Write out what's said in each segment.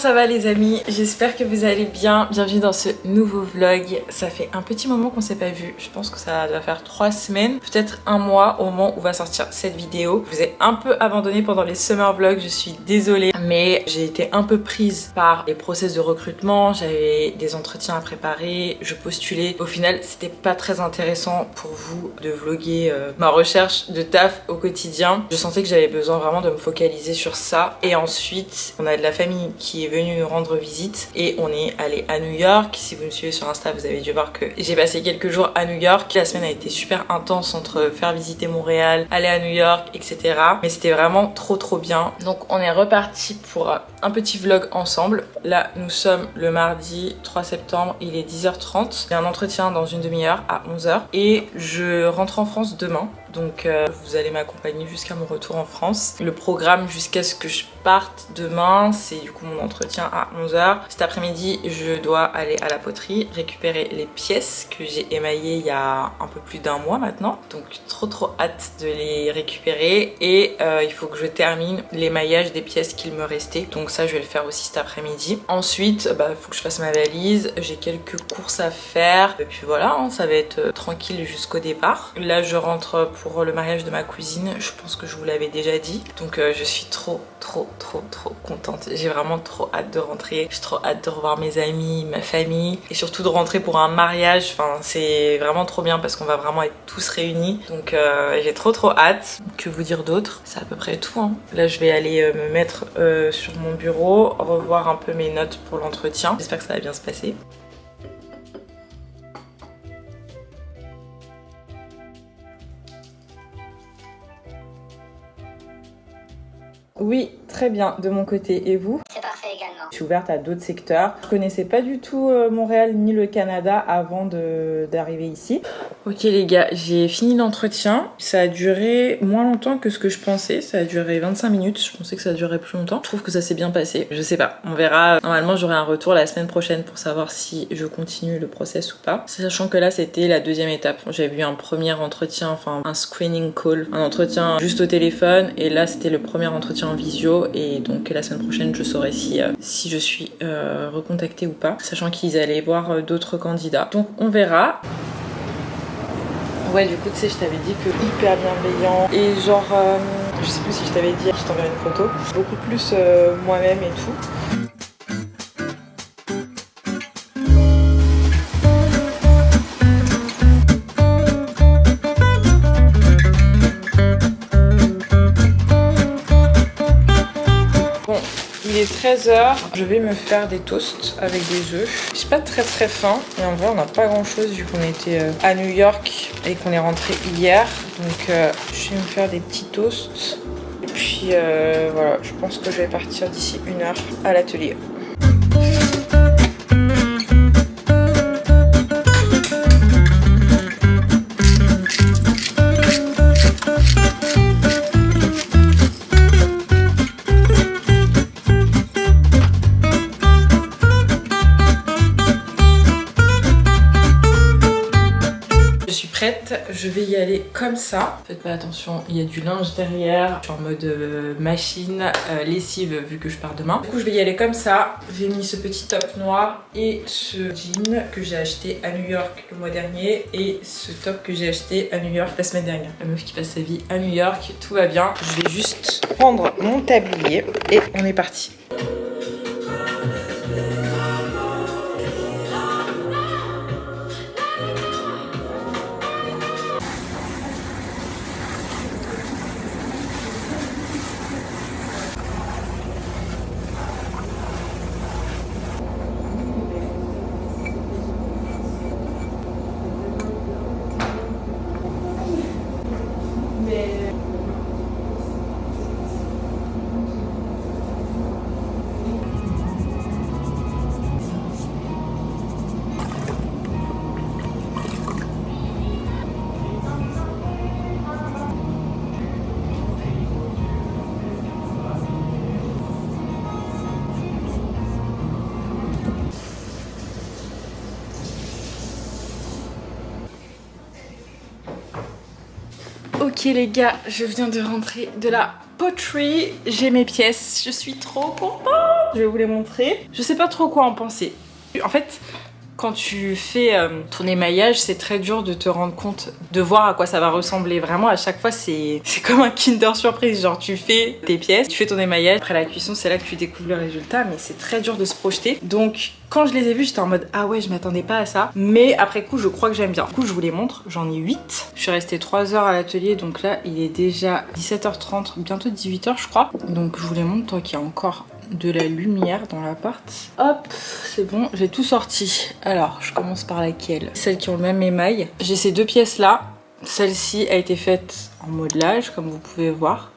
ça va les amis? J'espère que vous allez bien. Bienvenue dans ce nouveau vlog. Ça fait un petit moment qu'on s'est pas vu. Je pense que ça doit faire 3 semaines, peut-être un mois au moment où va sortir cette vidéo. Je vous ai un peu abandonné pendant les summer vlogs, je suis désolée. Mais j'ai été un peu prise par les process de recrutement. J'avais des entretiens à préparer, je postulais. Au final, c'était pas très intéressant pour vous de vlogger ma recherche de taf au quotidien. Je sentais que j'avais besoin vraiment de me focaliser sur ça. Et ensuite, on a de la famille qui est venue nous rendre visite et on est allé à New York. Si vous me suivez sur Insta, vous avez dû voir que j'ai passé quelques jours à New York. La semaine a été super intense entre faire visiter Montréal, aller à New York, etc. Mais c'était vraiment trop bien. Donc on est reparti pour un petit vlog ensemble. Là, nous sommes le mardi 3 septembre, il est 10h30. J'ai un entretien dans une demi-heure à 11h et je rentre en France demain. Donc vous allez m'accompagner jusqu'à mon retour en France. Le programme jusqu'à ce que je parte demain, c'est du coup mon entretien à 11h. Cet après-midi, je dois aller à la poterie, récupérer les pièces que j'ai émaillées il y a un peu plus d'un mois maintenant. Donc trop hâte de les récupérer. Et il faut que je termine l'émaillage des pièces qu'il me restait. Donc ça, je vais le faire aussi cet après-midi. Ensuite, il faut que je fasse ma valise. J'ai quelques courses à faire. Et puis voilà, hein, ça va être tranquille jusqu'au départ. Là, je rentre pour le mariage de ma cousine, je pense que je vous l'avais déjà dit. Donc je suis trop contente. J'ai vraiment trop hâte de rentrer. J'ai trop hâte de revoir mes amis, ma famille et surtout de rentrer pour un mariage. Enfin, c'est vraiment trop bien parce qu'on va vraiment être tous réunis. Donc j'ai trop hâte. Que vous dire d'autre? C'est à peu près tout, hein. Là, je vais aller me mettre sur mon bureau, revoir un peu mes notes pour l'entretien. J'espère que ça va bien se passer. Oui, très bien de mon côté. Et vous? C'est parfait également. Je suis ouverte à d'autres secteurs. Je connaissais pas du tout Montréal ni le Canada avant d'arriver ici. Ok les gars, j'ai fini l'entretien. Ça a duré moins longtemps que ce que je pensais. Ça a duré 25 minutes. Je pensais que ça durerait plus longtemps. Je trouve que ça s'est bien passé. Je sais pas, on verra. Normalement, j'aurai un retour la semaine prochaine pour savoir si je continue le process ou pas. Sachant que là, c'était la deuxième étape. J'avais eu un premier entretien, enfin un screening call, un entretien juste au téléphone. Et là, c'était le premier entretien en visio. Et donc la semaine prochaine, je saurai si je suis recontactée ou pas. Sachant qu'ils allaient voir d'autres candidats. Donc on verra. Ouais, du coup, tu sais, je t'avais dit que hyper bienveillant et genre, je sais plus si je t'avais dit, je t'enverrai une photo, beaucoup plus moi-même et tout. Il est 13h, je vais me faire des toasts avec des œufs. J'ai pas très faim, mais en vrai on n'a pas grand chose vu qu'on était à New York et qu'on est rentré hier. Donc je vais me faire des petits toasts. Et puis voilà, je pense que je vais partir d'ici 1 heure à l'atelier. Je vais y aller comme ça. Faites pas attention, il y a du linge derrière. Je suis en mode machine, lessive vu que je pars demain. Du coup, je vais y aller comme ça. J'ai mis ce petit top noir et ce jean que j'ai acheté à New York le mois dernier et ce top que j'ai acheté à New York la semaine dernière. La meuf qui passe sa vie à New York, tout va bien. Je vais juste prendre mon tablier et on est parti. Ok les gars, je viens de rentrer de la poterie. J'ai mes pièces, je suis trop contente. je vais vous les montrer. Je sais pas trop quoi en penser. En fait, quand tu fais ton émaillage, c'est très dur de te rendre compte, de voir à quoi ça va ressembler. Vraiment, à chaque fois, c'est comme un Kinder Surprise. Genre, tu fais tes pièces, tu fais ton émaillage. Après la cuisson, c'est là que tu découvres le résultat, mais c'est très dur de se projeter. Donc, quand je les ai vus, j'étais en mode ah ouais, je m'attendais pas à ça. Mais après coup, je crois que j'aime bien. Du coup, je vous les montre. J'en ai 8. Je suis restée 3 heures à l'atelier, donc là, il est déjà 17h30, bientôt 18h, je crois. Donc, je vous les montre, tant qu'il y a encore de la lumière dans l'appart. Hop, c'est bon, j'ai tout sorti. Alors, je commence par laquelle? Celles qui ont le même émail. J'ai ces 2 pièces là. Celle-ci a été faite en modelage, comme vous pouvez voir.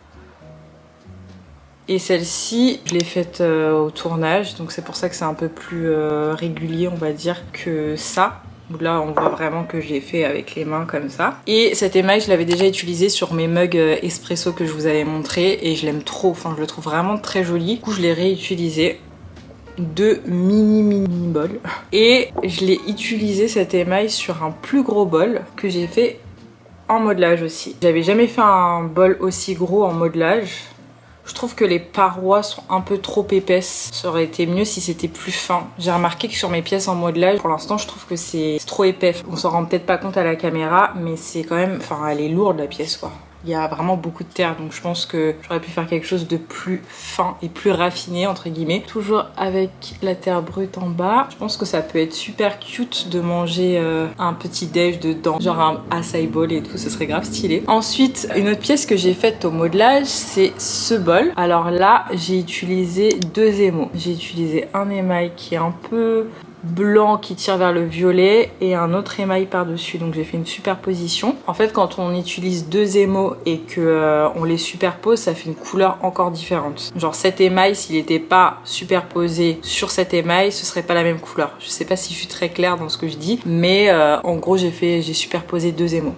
Et celle-ci, je l'ai faite au tournage, donc c'est pour ça que c'est un peu plus régulier, on va dire, que ça. Là, on voit vraiment que je l'ai fait avec les mains comme ça. Et cet émail, je l'avais déjà utilisé sur mes mugs espresso que je vous avais montré et je l'aime trop. Enfin, je le trouve vraiment très joli. Du coup, je l'ai réutilisé. 2 mini bols. Et je l'ai utilisé cet émail sur un plus gros bol que j'ai fait en modelage aussi. J'avais jamais fait un bol aussi gros en modelage. Je trouve que les parois sont un peu trop épaisses. Ça aurait été mieux si c'était plus fin. J'ai remarqué que sur mes pièces en modelage, pour l'instant, je trouve que c'est trop épais. On s'en rend peut-être pas compte à la caméra, mais c'est quand même... Enfin, elle est lourde la pièce, quoi. Il y a vraiment beaucoup de terre, donc je pense que j'aurais pu faire quelque chose de plus fin et plus raffiné, entre guillemets. Toujours avec la terre brute en bas. Je pense que ça peut être super cute de manger un petit déj dedans, genre un acai bowl et tout, ce serait grave stylé. Ensuite, une autre pièce que j'ai faite au modelage, c'est ce bol. Alors là, j'ai utilisé 2 émaux. J'ai utilisé un émail qui est un peu blanc qui tire vers le violet et un autre émail par dessus, donc j'ai fait une superposition. En fait, quand on utilise 2 émaux et que on les superpose, ça fait une couleur encore différente. Genre cet émail, s'il n'était pas superposé sur cet émail, ce serait pas la même couleur. Je sais pas si je suis très claire dans ce que je dis, mais en gros j'ai superposé 2 émaux.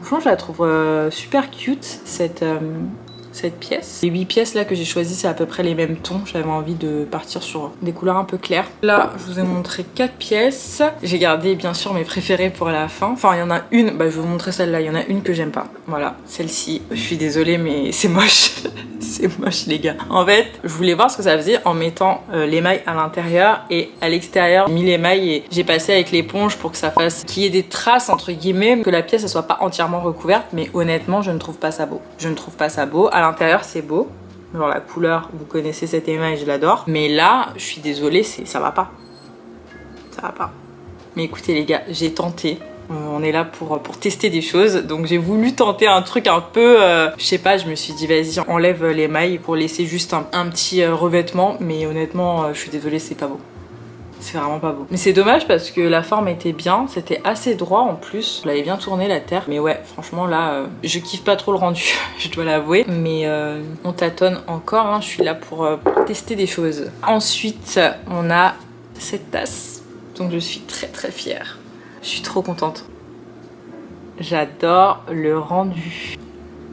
Franchement, je la trouve super cute cette pièce. Les 8 pièces là que j'ai choisies, c'est à peu près les mêmes tons. J'avais envie de partir sur des couleurs un peu claires. Là, je vous ai montré 4 pièces. J'ai gardé bien sûr mes préférées pour la fin. Enfin, il y en a une, bah, je vais vous montrer celle-là. Il y en a une que j'aime pas. Voilà, celle-ci. Je suis désolée, mais c'est moche. C'est moche, les gars. En fait, je voulais voir ce que ça faisait en mettant l'émail à l'intérieur et à l'extérieur. J'ai mis l'émail et j'ai passé avec l'éponge pour que ça fasse qu'il y ait des traces entre guillemets, que la pièce ne soit pas entièrement recouverte. Mais honnêtement, je ne trouve pas ça beau. Je ne trouve pas ça beau. À l'intérieur, c'est beau. Genre la couleur, vous connaissez cet émail, je l'adore. Mais là, je suis désolée, ça va pas. Ça va pas. Mais écoutez les gars, j'ai tenté. On est là pour tester des choses. Donc j'ai voulu tenter un truc un peu... je sais pas, je me suis dit vas-y, enlève l'émail pour laisser juste un petit revêtement. Mais honnêtement, je suis désolée, c'est pas beau. C'est vraiment pas beau. Mais c'est dommage parce que la forme était bien. C'était assez droit en plus. Je l'avais bien tourné la terre. Mais ouais, franchement là, je kiffe pas trop le rendu. Je dois l'avouer. Mais on tâtonne encore. Hein. Je suis là pour tester des choses. Ensuite, on a cette tasse. Donc je suis très très fière. Je suis trop contente. J'adore le rendu.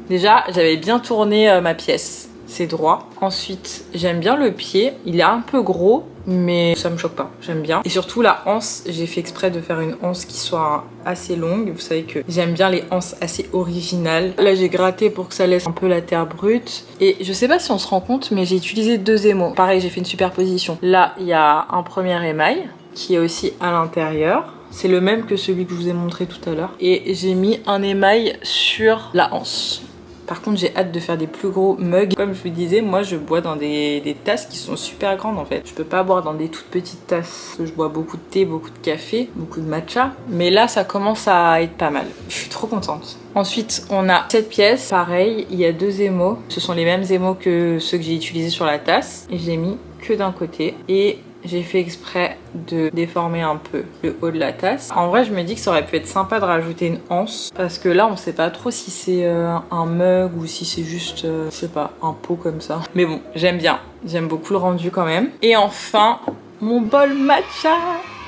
Déjà, j'avais bien tourné ma pièce. C'est droit. Ensuite, j'aime bien le pied. Il est un peu gros, mais ça me choque pas. J'aime bien. Et surtout la anse, j'ai fait exprès de faire une anse qui soit assez longue. Vous savez que j'aime bien les anses assez originales. Là, j'ai gratté pour que ça laisse un peu la terre brute. Et je sais pas si on se rend compte, mais j'ai utilisé 2 émaux. Pareil, j'ai fait une superposition. Là, il y a un premier émail qui est aussi à l'intérieur. C'est le même que celui que je vous ai montré tout à l'heure. Et j'ai mis un émail sur la anse. Par contre, j'ai hâte de faire des plus gros mugs. Comme je vous disais, moi je bois dans des tasses qui sont super grandes en fait. Je peux pas boire dans des toutes petites tasses. Je bois beaucoup de thé, beaucoup de café, beaucoup de matcha. Mais là, ça commence à être pas mal. Je suis trop contente. Ensuite, on a cette pièce. Pareil, il y a 2 émaux. Ce sont les mêmes émaux que ceux que j'ai utilisés sur la tasse. Et je l'ai mis que d'un côté. Et j'ai fait exprès de déformer un peu le haut de la tasse. En vrai, je me dis que ça aurait pu être sympa de rajouter une anse. Parce que là, on sait pas trop si c'est un mug ou si c'est juste, je sais pas, un pot comme ça. Mais bon, j'aime bien. J'aime beaucoup le rendu quand même. Et enfin, mon bol matcha,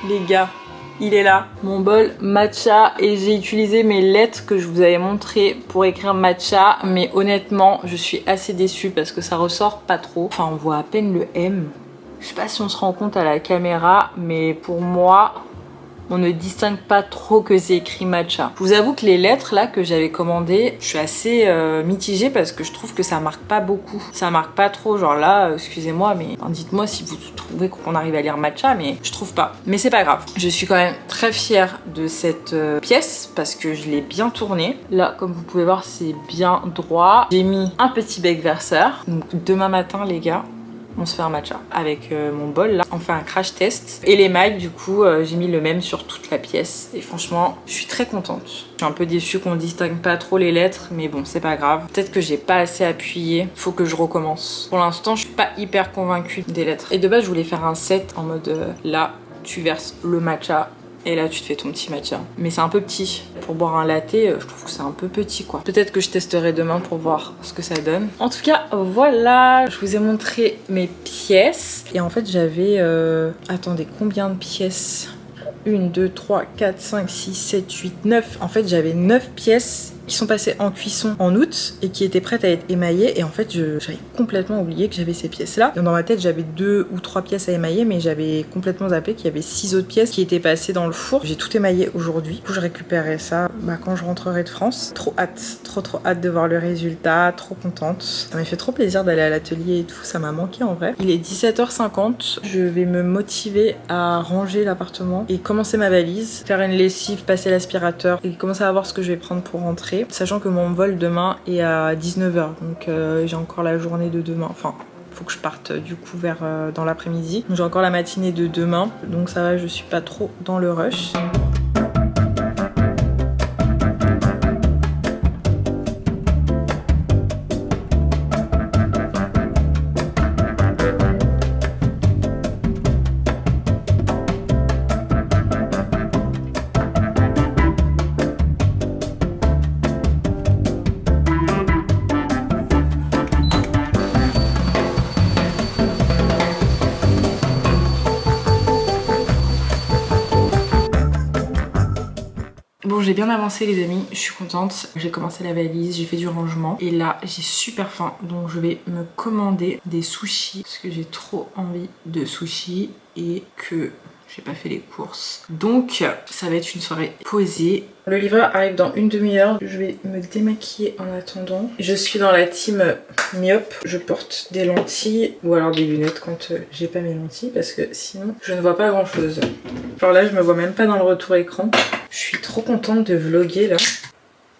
les gars. Il est là, mon bol matcha, et j'ai utilisé mes lettres que je vous avais montrées pour écrire matcha, mais honnêtement, je suis assez déçue parce que ça ressort pas trop. Enfin, on voit à peine le M. Je sais pas si on se rend compte à la caméra, mais pour moi, on ne distingue pas trop que c'est écrit matcha. Je vous avoue que les lettres là que j'avais commandées, je suis assez mitigée parce que je trouve que ça marque pas beaucoup. Ça marque pas trop, genre là, excusez-moi, mais dites-moi si vous trouvez qu'on arrive à lire matcha, mais je trouve pas. Mais c'est pas grave. Je suis quand même très fière de cette pièce parce que je l'ai bien tournée. Là, comme vous pouvez voir, c'est bien droit. J'ai mis un petit bec verseur. Donc demain matin, les gars, on se fait un matcha avec mon bol là. On fait un crash test. Et les mailles, du coup, j'ai mis le même sur toute la pièce. Et franchement, je suis très contente. Je suis un peu déçue qu'on distingue pas trop les lettres, mais bon, c'est pas grave. Peut-être que j'ai pas assez appuyé. Faut que je recommence. Pour l'instant, je suis pas hyper convaincue des lettres. Et de base, je voulais faire un set en mode là, tu verses le matcha. Et là, tu te fais ton petit matcha. Mais c'est un peu petit. Pour boire un latte, je trouve que c'est un peu petit, quoi. Peut-être que je testerai demain pour voir ce que ça donne. En tout cas, voilà. Je vous ai montré mes pièces. Et en fait, j'avais... Attendez, combien de pièces ? 1, 2, 3, 4, 5, 6, 7, 8, 9. En fait, j'avais 9 pièces qui sont passées en cuisson en août et qui étaient prêtes à être émaillées. Et en fait, j'avais complètement oublié que j'avais ces pièces-là. Dans ma tête, j'avais 2 ou 3 pièces à émailler, mais j'avais complètement zappé qu'il y avait 6 autres pièces qui étaient passées dans le four. J'ai tout émaillé aujourd'hui. Du coup, je récupérerai ça quand je rentrerai de France. Trop hâte, trop hâte de voir le résultat. Trop contente. Ça m'a fait trop plaisir d'aller à l'atelier et tout. Ça m'a manqué en vrai. Il est 17h50. Je vais me motiver à ranger l'appartement et commencer ma valise, faire une lessive, passer l'aspirateur et commencer à voir ce que je vais prendre pour rentrer. Sachant que mon vol demain est à 19h, donc j'ai encore la journée de demain. Enfin, faut que je parte du coup vers dans l'après-midi. Donc j'ai encore la matinée de demain, donc ça va, je suis pas trop dans le rush. Bon, j'ai bien avancé les amis, je suis contente. J'ai commencé la valise, j'ai fait du rangement. Et là, j'ai super faim. Donc je vais me commander des sushis. Parce que j'ai trop envie de sushis et que j'ai pas fait les courses. Donc ça va être une soirée posée. Le livreur arrive dans une demi-heure. Je vais me démaquiller en attendant. Je suis dans la team myope. Je porte des lentilles ou alors des lunettes quand j'ai pas mes lentilles parce que sinon je ne vois pas grand chose. Alors là, je me vois même pas dans le retour écran. Je suis trop contente de vlogger là.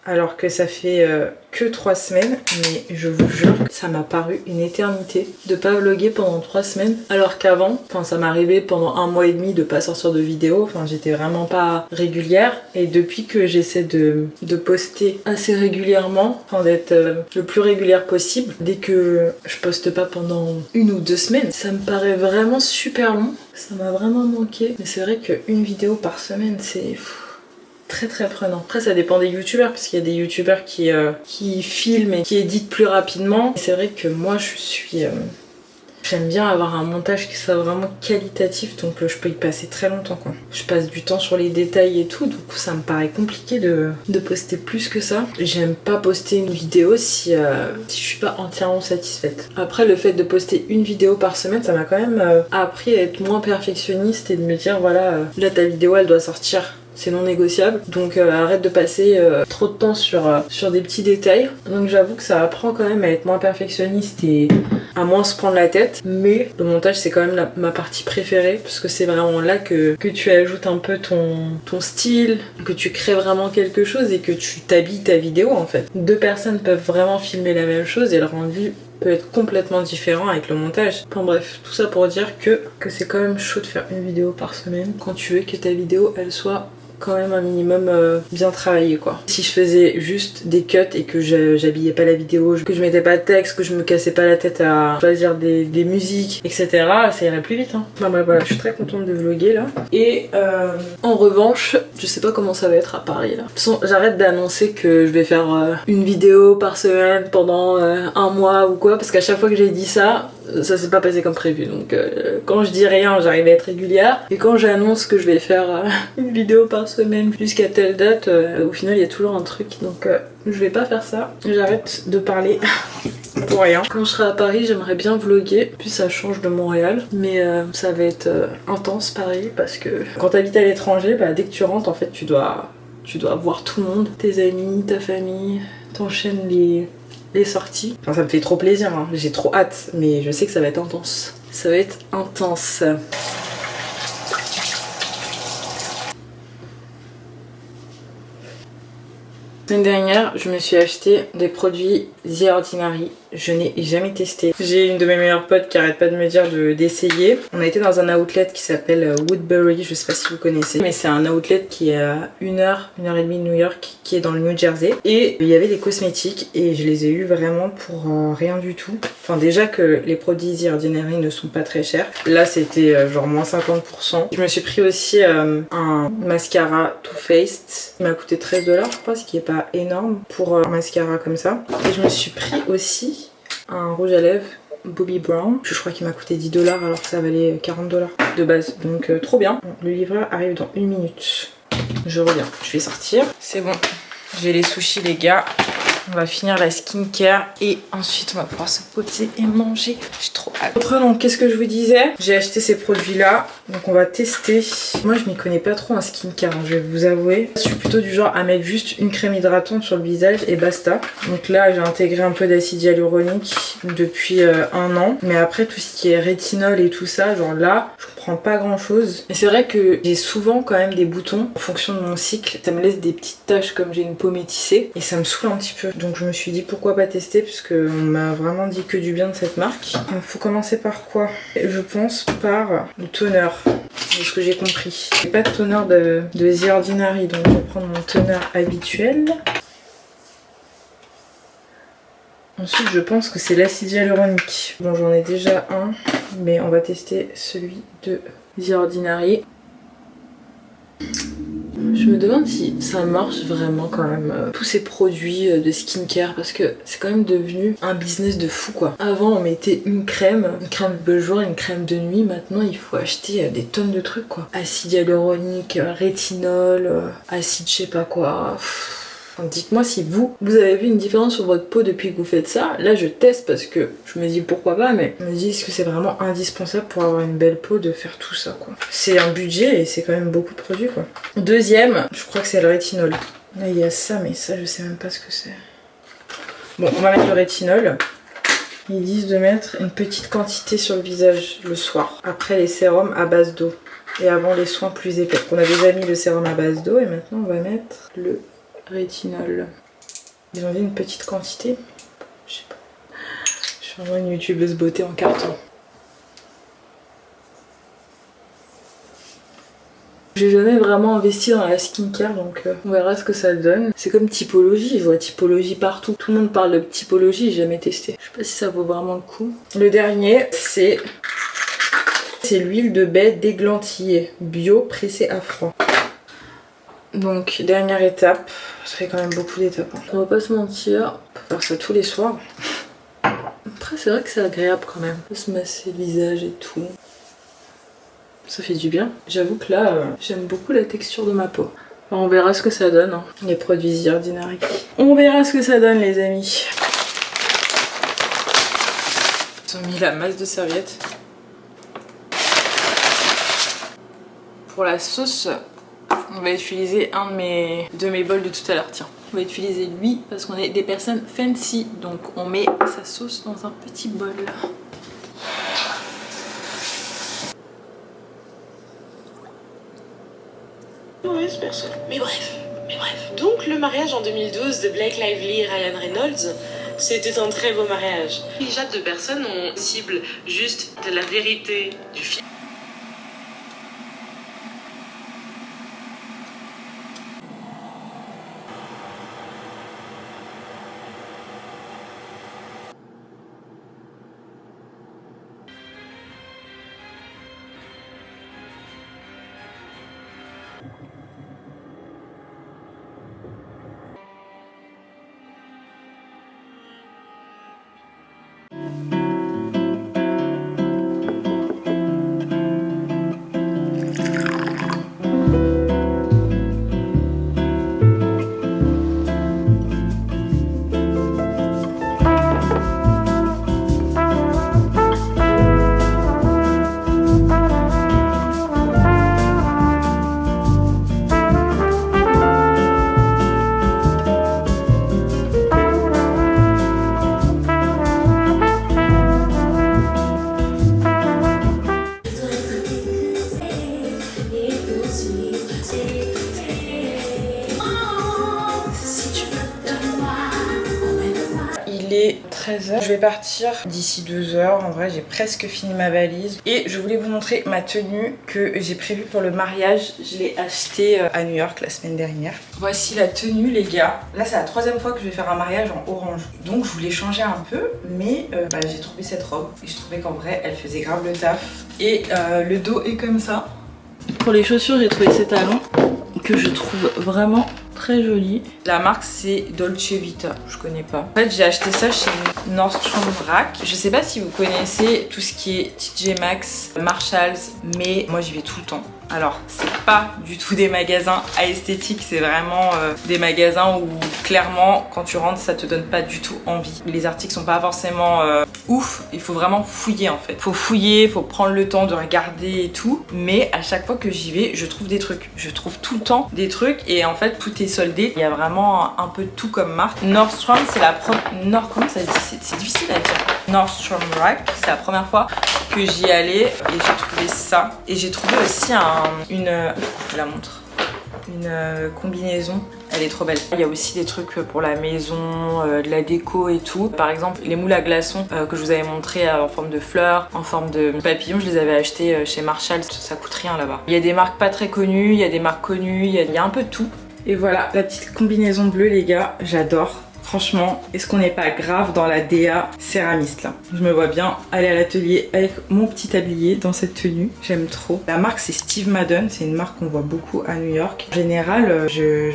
Alors que ça fait que 3 semaines, mais je vous jure, ça m'a paru une éternité de pas vlogger pendant 3 semaines. Alors qu'avant, ça m'arrivait pendant 1 mois et demi de pas sortir de vidéo, j'étais vraiment pas régulière. Et depuis que j'essaie de poster assez régulièrement, d'être le plus régulière possible, dès que je poste pas pendant 1 ou 2 semaines, ça me paraît vraiment super long. Ça m'a vraiment manqué. Mais c'est vrai qu'une vidéo par semaine, c'est... très prenant. Après ça dépend des youtubeurs parce qu'il y a des youtubeurs qui filment et qui éditent plus rapidement. C'est vrai que moi je suis... J'aime bien avoir un montage qui soit vraiment qualitatif, donc je peux y passer très longtemps quoi. Je passe du temps sur les détails et tout, du coup ça me paraît compliqué de poster plus que ça. J'aime pas poster une vidéo si je suis pas entièrement satisfaite. Après le fait de poster une vidéo par semaine, ça m'a quand même appris à être moins perfectionniste et de me dire voilà, là ta vidéo elle doit sortir. C'est non négociable, donc arrête de passer trop de temps sur des petits détails. Donc j'avoue que ça apprend quand même à être moins perfectionniste et à moins se prendre la tête. Mais le montage c'est quand même ma partie préférée parce que c'est vraiment là que tu ajoutes un peu ton style, que tu crées vraiment quelque chose et que tu t'habilles ta vidéo en fait. 2 personnes peuvent vraiment filmer la même chose et le rendu peut être complètement différent avec le montage. Enfin bref, tout ça pour dire que c'est quand même chaud de faire une vidéo par semaine quand tu veux que ta vidéo elle soit quand même un minimum bien travaillé quoi. Si je faisais juste des cuts et que j'habillais pas la vidéo, que je mettais pas de texte, que je me cassais pas la tête à choisir des musiques, etc., ça irait plus vite hein. Enfin bref, voilà, je suis très contente de vlogger là. Et en revanche, je sais pas comment ça va être à Paris là. De toute façon, j'arrête d'annoncer que je vais faire une vidéo par semaine pendant 1 mois ou quoi, parce qu'à chaque fois que j'ai dit ça s'est pas passé comme prévu. Donc quand je dis rien, j'arrive à être régulière. Et quand j'annonce que je vais faire une vidéo par semaine jusqu'à telle date, au final il y a toujours un truc. Donc je vais pas faire ça. J'arrête de parler pour rien. Quand je serai à Paris, j'aimerais bien vlogger, puis ça change de Montréal, mais ça va être intense Paris parce que quand t'habites à l'étranger, bah, dès que tu rentres, en fait, tu dois voir tout le monde, tes amis, ta famille, t'enchaînes les sorties. Enfin, ça me fait trop plaisir, hein. J'ai trop hâte, mais je sais que ça va être intense. Ça va être intense. L'année dernière, je me suis acheté des produits The Ordinary. Je n'ai jamais testé. J'ai une de mes meilleures potes qui arrête pas de me dire d'essayer. On a été dans un outlet qui s'appelle Woodbury, je sais pas si vous connaissez. Mais c'est un outlet qui est à 1 heure et demie de New York, qui est dans le New Jersey. Et il y avait des cosmétiques et je les ai eu vraiment pour rien du tout. Enfin déjà que les produits The Ordinary ne sont pas très chers. Là c'était genre moins 50%. Je me suis pris aussi un mascara Too Faced. Il m'a coûté 13 $, je crois, ce qui est pas énorme pour un mascara comme ça. Et je me suis pris aussi un rouge à lèvres Bobbi Brown. Je crois qu'il m'a coûté 10 $ alors que ça valait 40 $ de base. Donc trop bien. Le livreur arrive dans 1 minute. Je reviens. Je vais sortir. C'est bon. J'ai les sushis les gars. On va finir la skincare et ensuite on va pouvoir se poser et manger. J'ai trop hâte. Donc qu'est-ce que je vous disais? J'ai acheté ces produits là, donc on va tester. Moi je m'y connais pas trop en skincare, hein, je vais vous avouer. Je suis plutôt du genre à mettre juste une crème hydratante sur le visage et basta. Donc là j'ai intégré un peu d'acide hyaluronique depuis 1 an. Mais après tout ce qui est rétinol et tout ça, genre là je comprends pas grand chose. Et c'est vrai que j'ai souvent quand même des boutons en fonction de mon cycle. Ça me laisse des petites taches comme j'ai une peau métissée et ça me saoule un petit peu. Donc je me suis dit pourquoi pas tester puisque on m'a vraiment dit que du bien de cette marque. Il faut commencer par quoi? Je pense par le toner, de ce que j'ai compris. J'ai pas de toner de The Ordinary, donc je vais prendre mon toner habituel. Ensuite je pense que c'est l'acide hyaluronique. Bon j'en ai déjà un, mais on va tester celui de The Ordinary. Je me demande si ça marche vraiment quand même, tous ces produits de skincare, parce que c'est quand même devenu un business de fou quoi. Avant on mettait une crème de jour, une crème de nuit, maintenant il faut acheter des tonnes de trucs quoi. Acide hyaluronique, rétinol, acide je sais pas quoi. Dites-moi si vous avez vu une différence sur votre peau depuis que vous faites ça. Là je teste parce que je me dis pourquoi pas, mais je me dis est-ce que c'est vraiment indispensable pour avoir une belle peau de faire tout ça quoi. C'est un budget et c'est quand même beaucoup de produits quoi. Deuxième, je crois que c'est le rétinol. Là il y a ça, mais ça je sais même pas ce que c'est. Bon on va mettre le rétinol. Ils disent de mettre une petite quantité sur le visage le soir, après les sérums à base d'eau et avant les soins plus épais. On a déjà mis le sérum à base d'eau et maintenant on va mettre le rétinol. Ils ont dit une petite quantité. Je sais pas. Je suis vraiment une youtubeuse beauté en carton. J'ai jamais vraiment investi dans la skincare donc on verra ce que ça donne. C'est comme Typologie, je vois Typologie partout. Tout le monde parle de Typologie, j'ai jamais testé. Je sais pas si ça vaut vraiment le coup. Le dernier c'est l'huile de baie déglantillée bio pressée à froid. Donc dernière étape, ça fait quand même beaucoup d'étapes. Hein. On va pas se mentir, on peut faire ça tous les soirs. Après c'est vrai que c'est agréable quand même. On peut se masser le visage et tout. Ça fait du bien. J'avoue que là, j'aime beaucoup la texture de ma peau. Alors, on verra ce que ça donne, hein, les produits The Ordinary. On verra ce que ça donne les amis. Ils ont mis la masse de serviettes. Pour la sauce, on va utiliser un de mes bols de tout à l'heure, tiens. On va utiliser lui parce qu'on est des personnes fancy. Donc on met sa sauce dans un petit bol. Mauvaise personne. Mais bref. Donc le mariage en 2012 de Blake Lively et Ryan Reynolds, c'était un très beau mariage. Les milliards de personnes ont cible juste de la vérité du film. 13h. Je vais partir d'ici 2h. En vrai, j'ai presque fini ma valise. Et je voulais vous montrer ma tenue que j'ai prévue pour le mariage. Je l'ai achetée à New York la semaine dernière. Voici la tenue, les gars. Là, c'est la 3e fois que je vais faire un mariage en orange. Donc, je voulais changer un peu. Mais j'ai trouvé cette robe. Et je trouvais qu'en vrai, elle faisait grave le taf. Et le dos est comme ça. Pour les chaussures, j'ai trouvé ces talons que je trouve vraiment très jolis. La marque, c'est Dolce Vita. Je connais pas. En fait, j'ai acheté ça chez Nordstrom Rack. Je sais pas si vous connaissez tout ce qui est TJ Maxx, Marshalls, mais moi, j'y vais tout le temps. Alors, c'est pas du tout des magasins à esthétique, c'est vraiment des magasins où clairement, quand tu rentres, ça te donne pas du tout envie. Les articles sont pas forcément ouf, il faut vraiment fouiller en fait. Faut fouiller, faut prendre le temps de regarder et tout, mais à chaque fois que j'y vais, je trouve des trucs. Je trouve tout le temps des trucs et en fait, tout est soldé. Il y a vraiment un peu de tout comme marque. Nordstrom, c'est la première... comment ça se dit? C'est difficile à dire. Nordstrom Rack, c'est la première fois que j'y allais et j'ai trouvé ça. Et j'ai trouvé aussi je la montre, une combinaison. Elle est trop belle. Il y a aussi des trucs pour la maison, de la déco et tout. Par exemple, les moules à glaçons que je vous avais montré en forme de fleurs, en forme de papillon, je les avais achetés chez Marshalls. Ça coûte rien là-bas. Il y a des marques pas très connues, il y a des marques connues, il y a un peu de tout. Et voilà, la petite combinaison bleue, les gars, j'adore. Franchement, est-ce qu'on n'est pas grave dans la DA céramiste là? Je me vois bien aller à l'atelier avec mon petit tablier dans cette tenue. J'aime trop. La marque, c'est Steve Madden. C'est une marque qu'on voit beaucoup à New York. En général,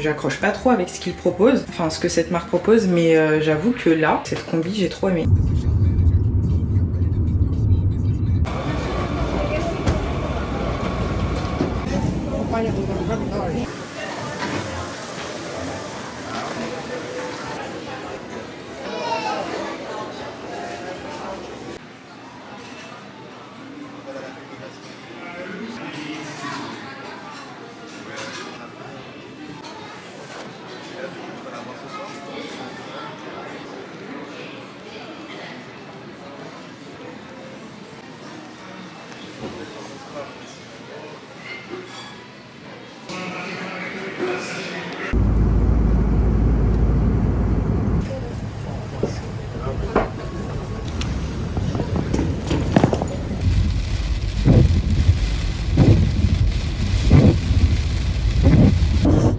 j'accroche pas trop avec ce qu'il propose. Enfin, ce que cette marque propose. Mais j'avoue que là, cette combi, j'ai trop aimé.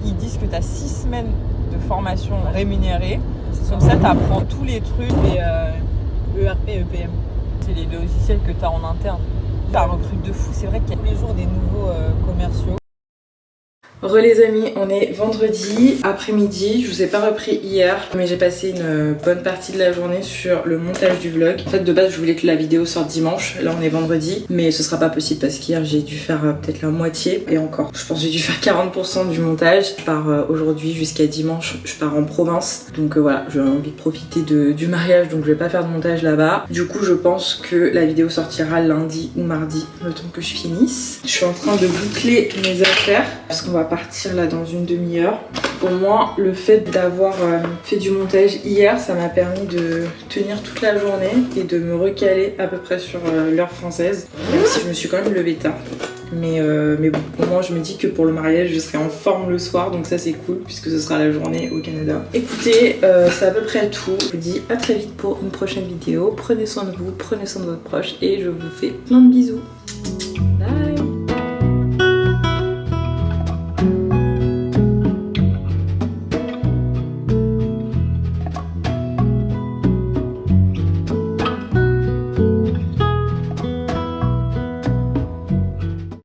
Ils disent que tu as 6 semaines de formation rémunérée. Comme ça, tu apprends tous les trucs et ERP, EPM. C'est les logiciels que tu as en interne. Ça recrute de fou. C'est vrai qu'il y a tous les jours des nouveaux commerciaux. Les amis, on est vendredi après-midi. Je vous ai pas repris hier, mais j'ai passé une bonne partie de la journée sur le montage du vlog. En fait, de base, je voulais que la vidéo sorte dimanche. Là, on est vendredi, mais ce sera pas possible parce qu'hier, j'ai dû faire peut-être la moitié et encore. Je pense que j'ai dû faire 40% du montage. Je pars aujourd'hui jusqu'à dimanche. Je pars en province, donc voilà, j'ai envie de profiter du mariage, donc je vais pas faire de montage là-bas. Du coup, je pense que la vidéo sortira lundi ou mardi, le temps que je finisse. Je suis en train de boucler mes affaires parce qu'on va partir là dans une demi-heure. Au moins, le fait d'avoir fait du montage hier, ça m'a permis de tenir toute la journée et de me recaler à peu près sur l'heure française, même si je me suis quand même levée tard. Mais bon, au moins je me dis que pour le mariage je serai en forme le soir, donc ça c'est cool puisque ce sera la journée au Canada. Écoutez, c'est à peu près tout. Je vous dis à très vite pour une prochaine vidéo. Prenez soin de vous, prenez soin de votre proche et je vous fais plein de bisous.